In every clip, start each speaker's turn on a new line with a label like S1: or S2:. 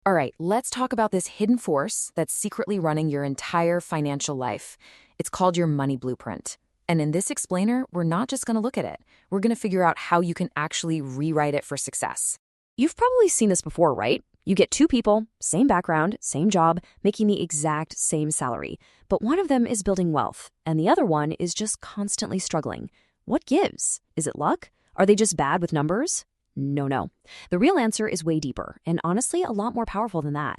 S1: All right, let's talk about this hidden force that's secretly running your entire financial life. It's called your money blueprint. And in this explainer, we're not just going to look at it. We're going to figure out how you can actually rewrite it for success.
S2: You've probably seen this before, right? You get two people, same background, same job, making the exact same salary. But one of them is building wealth, and the other one is just constantly struggling. What gives? Is it luck? Are they just bad with numbers? No. The real answer is way deeper, and honestly, a lot more powerful than that.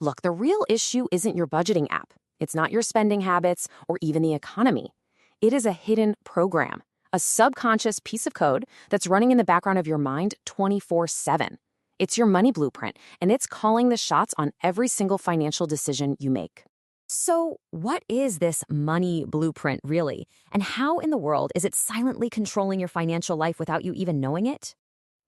S1: Look, the real issue isn't your budgeting app. It's not your spending habits or even the economy. It is a hidden program, a subconscious piece of code that's running in the background of your mind 24/7. It's your money blueprint, and it's calling the shots on every single financial decision you make.
S2: So, what is this money blueprint really? And how in the world is it silently controlling your financial life without you even knowing it?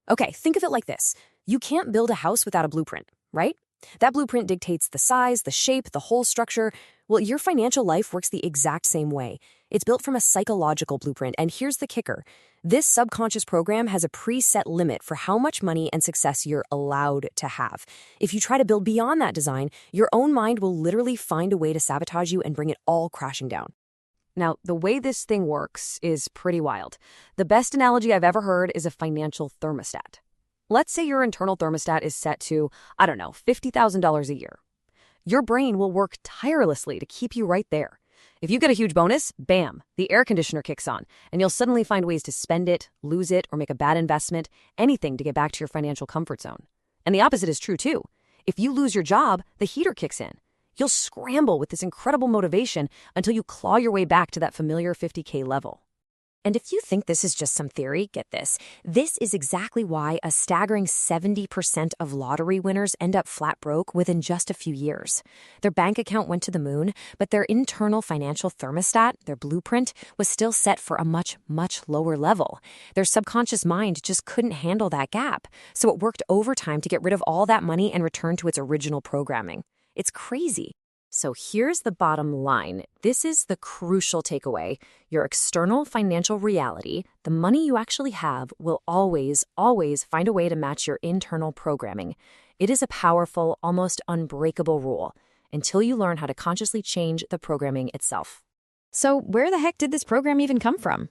S2: Okay, think of it like this. You can't build a house without a blueprint, right? That blueprint dictates the size, the shape, the whole structure. Well, your financial life works the exact same way. It's built from a psychological blueprint, and here's the kicker. This subconscious program has a preset limit for how much money and success you're allowed to have. If you try to build beyond that design, your own mind will literally find a way to sabotage you and bring it all crashing down.
S1: Now, the way this thing works is pretty wild. The best analogy I've ever heard is a financial thermostat. Let's say your internal thermostat is set to, $50,000 a year. Your brain will work tirelessly to keep you right there. If you get a huge bonus, bam, the air conditioner kicks on, and you'll suddenly find ways to spend it, lose it, or make a bad investment, anything to get back to your financial comfort zone. And the opposite is true too. If you lose your job, the heater kicks in. You'll scramble with this incredible motivation until you claw your way back to that familiar 50K level.
S2: And if you think this is just some theory, get this. This is exactly why a staggering 70% of lottery winners end up flat broke within just a few years. Their bank account went to the moon, but their internal financial thermostat, their blueprint, was still set for a much, much lower level. Their subconscious mind just couldn't handle that gap, so it worked overtime to get rid of all that money and return to its original programming. It's crazy.
S1: So here's the bottom line. This is the crucial takeaway. Your external financial reality, the money you actually have, will always find a way to match your internal programming. It is a powerful, almost unbreakable rule until you learn how to consciously change the programming itself.
S2: So where the heck did this program even come from?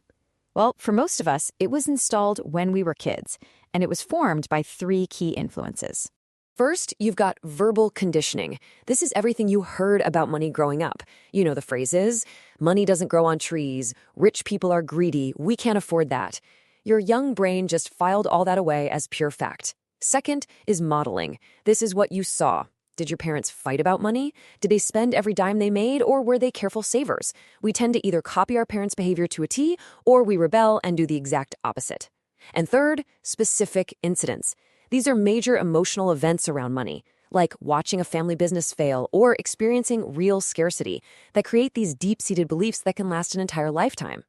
S2: Well, for most of us, it was installed when we were kids, and it was formed by three key influences.
S1: First, you've got verbal conditioning. This is everything you heard about money growing up. You know the phrases, money doesn't grow on trees, rich people are greedy, we can't afford that. Your young brain just filed all that away as pure fact. Second is modeling. This is what you saw. Did your parents fight about money? Did they spend every dime they made, or were they careful savers? We tend to either copy our parents' behavior to a T, or we rebel and do the exact opposite. And third, specific incidents. These are major emotional events around money, like watching a family business fail or experiencing real scarcity, that create these deep-seated beliefs that can last an entire lifetime.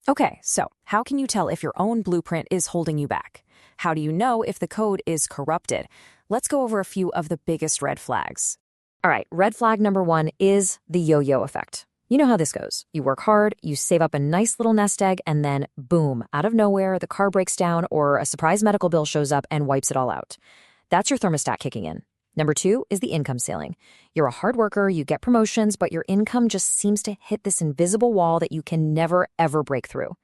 S2: Okay, so how can you tell if your own blueprint is holding you back? How do you know if the code is corrupted? Let's go over a few of the biggest red flags. All right, red flag number 1 is the yo-yo effect. You know how this goes. You work hard, you save up a nice little nest egg, and then, boom, out of nowhere, the car breaks down or a surprise medical bill shows up and wipes it all out. That's your thermostat kicking in. Number 2 is the income ceiling. You're a hard worker, you get promotions, but your income just seems to hit this invisible wall that you can never, ever break through.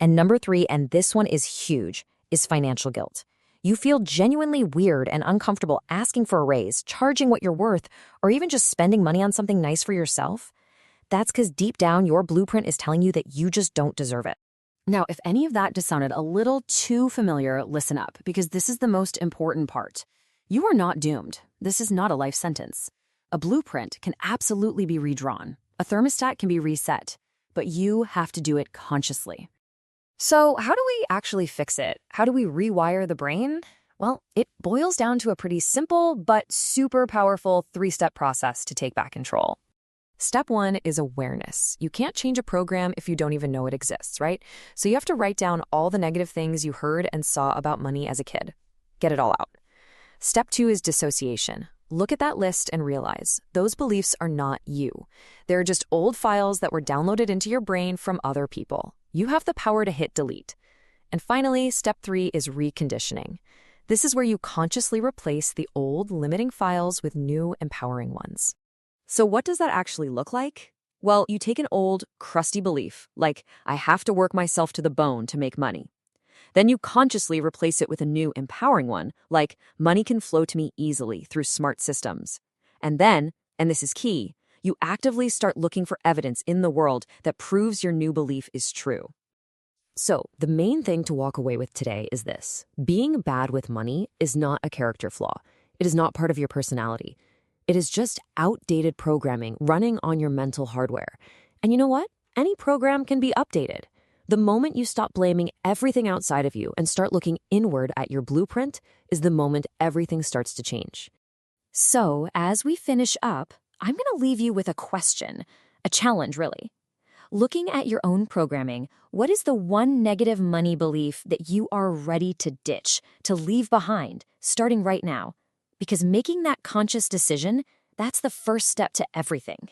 S2: And number 3, and this one is huge, is financial guilt. You feel genuinely weird and uncomfortable asking for a raise, charging what you're worth, or even just spending money on something nice for yourself. That's because deep down, your blueprint is telling you that you just don't deserve it.
S1: Now, if any of that just sounded a little too familiar, listen up, because this is the most important part. You are not doomed. This is not a life sentence. A blueprint can absolutely be redrawn. A thermostat can be reset, but you have to do it consciously. So how do we actually fix it? How do we rewire the brain? Well, it boils down to a pretty simple but super powerful 3-step process to take back control. Step 1 is awareness. You can't change a program if you don't even know it exists, right? So you have to write down all the negative things you heard and saw about money as a kid. Get it all out. Step 2 is dissociation. Look at that list and realize those beliefs are not you. They're just old files that were downloaded into your brain from other people. You have the power to hit delete. And finally, step 3 is reconditioning.
S2: This is where you consciously replace the old limiting files with new empowering ones.
S1: So what does that actually look like? Well, you take an old, crusty belief, like, I have to work myself to the bone to make money. Then you consciously replace it with a new, empowering one, like, money can flow to me easily through smart systems. And then, and this is key, you actively start looking for evidence in the world that proves your new belief is true.
S2: So, the main thing to walk away with today is this. Being bad with money is not a character flaw. It is not part of your personality. It is just outdated programming running on your mental hardware. And you know what? Any program can be updated. The moment you stop blaming everything outside of you and start looking inward at your blueprint is the moment everything starts to change.
S1: So, as we finish up, I'm going to leave you with a question, a challenge, really. Looking at your own programming, what is the one negative money belief that you are ready to ditch, to leave behind, starting right now? Because making that conscious decision, that's the first step to everything.